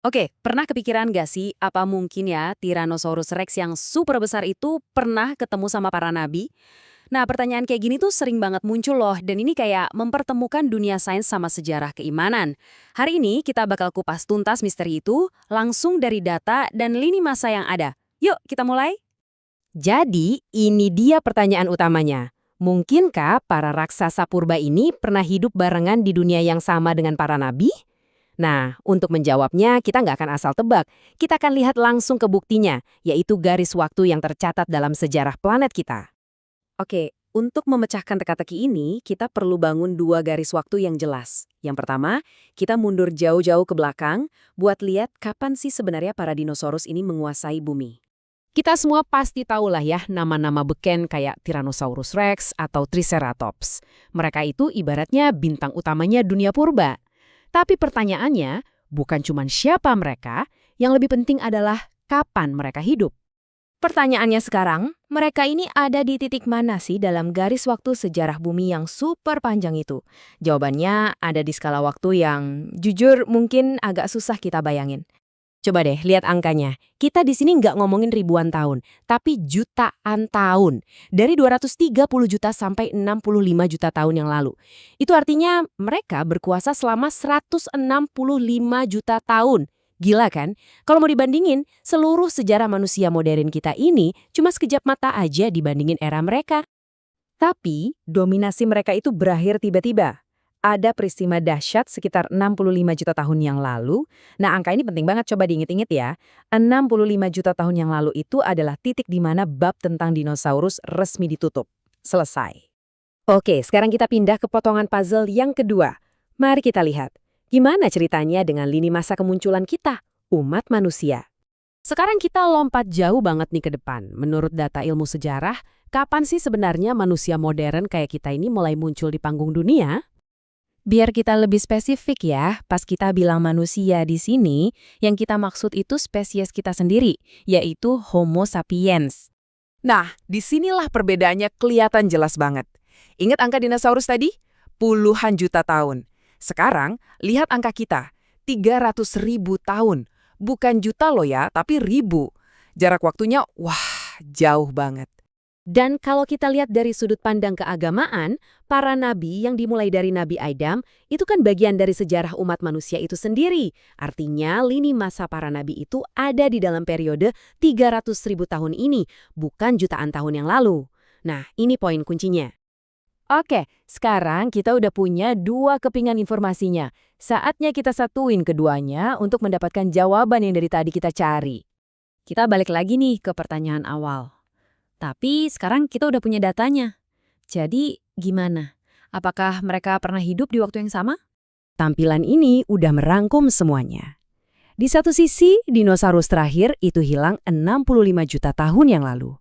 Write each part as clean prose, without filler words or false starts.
Oke, pernah kepikiran gak sih apa mungkin ya Tyrannosaurus Rex yang super besar itu pernah ketemu sama para nabi? Nah, pertanyaan kayak gini tuh sering banget muncul loh, dan ini kayak mempertemukan dunia sains sama sejarah keimanan. Hari ini kita bakal kupas tuntas misteri itu langsung dari data dan lini masa yang ada. Yuk, kita mulai. Jadi, ini dia pertanyaan utamanya. Mungkinkah para raksasa purba ini pernah hidup barengan di dunia yang sama dengan para nabi? Nah, untuk menjawabnya, kita nggak akan asal tebak. Kita akan lihat langsung ke buktinya, yaitu garis waktu yang tercatat dalam sejarah planet kita. Oke, untuk memecahkan teka-teki ini, kita perlu bangun dua garis waktu yang jelas. Yang pertama, kita mundur jauh-jauh ke belakang buat lihat kapan sih sebenarnya para dinosaurus ini menguasai bumi. Kita semua pasti tahulah ya nama-nama beken kayak Tyrannosaurus Rex atau Triceratops. Mereka itu ibaratnya bintang utamanya dunia purba. Tapi pertanyaannya, bukan cuma siapa mereka, yang lebih penting adalah kapan mereka hidup. Pertanyaannya sekarang, mereka ini ada di titik mana sih dalam garis waktu sejarah bumi yang super panjang itu? Jawabannya ada di skala waktu yang jujur mungkin agak susah kita bayangin. Coba deh lihat angkanya. Kita di sini nggak ngomongin ribuan tahun, tapi jutaan tahun. Dari 230 juta sampai 65 juta tahun yang lalu. Itu artinya mereka berkuasa selama 165 juta tahun. Gila kan? Kalau mau dibandingin, seluruh sejarah manusia modern kita ini cuma sekejap mata aja dibandingin era mereka. Tapi, dominasi mereka itu berakhir tiba-tiba. Ada peristiwa dahsyat sekitar 65 juta tahun yang lalu. Nah, angka ini penting banget, coba diinget-inget ya. 65 juta tahun yang lalu itu adalah titik di mana bab tentang dinosaurus resmi ditutup. Selesai. Oke, sekarang kita pindah ke potongan puzzle yang kedua. Mari kita lihat, gimana ceritanya dengan lini masa kemunculan kita, umat manusia. Sekarang kita lompat jauh banget nih ke depan. Menurut data ilmu sejarah, kapan sih sebenarnya manusia modern kayak kita ini mulai muncul di panggung dunia? Biar kita lebih spesifik ya, pas kita bilang manusia di sini, yang kita maksud itu spesies kita sendiri, yaitu Homo sapiens. Nah, disinilah perbedaannya kelihatan jelas banget. Ingat angka dinosaurus tadi? Puluhan juta tahun. Sekarang, lihat angka kita, 300.000 tahun. Bukan juta loh ya, tapi ribu. Jarak waktunya, wah, jauh banget. Dan kalau kita lihat dari sudut pandang keagamaan, para nabi yang dimulai dari Nabi Adam itu kan bagian dari sejarah umat manusia itu sendiri. Artinya lini masa para nabi itu ada di dalam periode 300.000 tahun ini, bukan jutaan tahun yang lalu. Nah, ini poin kuncinya. Oke, sekarang kita udah punya dua kepingan informasinya. Saatnya kita satuin keduanya untuk mendapatkan jawaban yang dari tadi kita cari. Kita balik lagi nih ke pertanyaan awal. Tapi sekarang kita udah punya datanya. Jadi gimana? Apakah mereka pernah hidup di waktu yang sama? Tampilan ini udah merangkum semuanya. Di satu sisi, dinosaurus terakhir itu hilang 65 juta tahun yang lalu.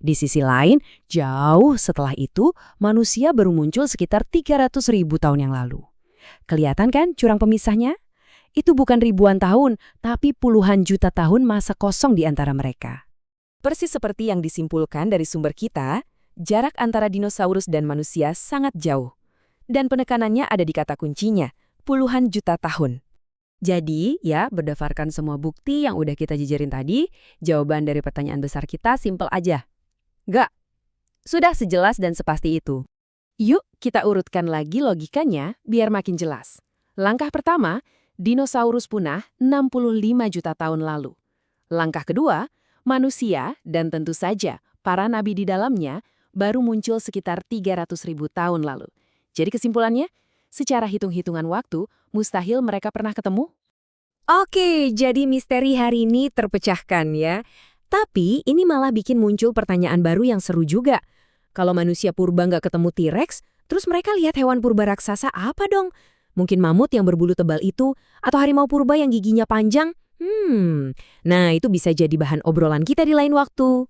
Di sisi lain, jauh setelah itu, manusia baru muncul sekitar 300.000 tahun yang lalu. Kelihatan kan jurang pemisahnya? Itu bukan ribuan tahun, tapi puluhan juta tahun masa kosong di antara mereka. Persis seperti yang disimpulkan dari sumber kita, jarak antara dinosaurus dan manusia sangat jauh. Dan penekanannya ada di kata kuncinya, puluhan juta tahun. Jadi, ya, berdasarkan semua bukti yang udah kita jajarin tadi, jawaban dari pertanyaan besar kita simpel aja. Nggak. Sudah sejelas dan sepasti itu. Yuk, kita urutkan lagi logikanya biar makin jelas. Langkah pertama, dinosaurus punah 65 juta tahun lalu. Langkah kedua, manusia dan tentu saja para nabi di dalamnya baru muncul sekitar 300.000 tahun lalu. Jadi kesimpulannya, secara hitung-hitungan waktu, mustahil mereka pernah ketemu. Oke, jadi misteri hari ini terpecahkan ya. Tapi ini malah bikin muncul pertanyaan baru yang seru juga. Kalau manusia purba nggak ketemu T-Rex, terus mereka lihat hewan purba raksasa apa dong? Mungkin mamut yang berbulu tebal itu, atau harimau purba yang giginya panjang? Nah itu bisa jadi bahan obrolan kita di lain waktu.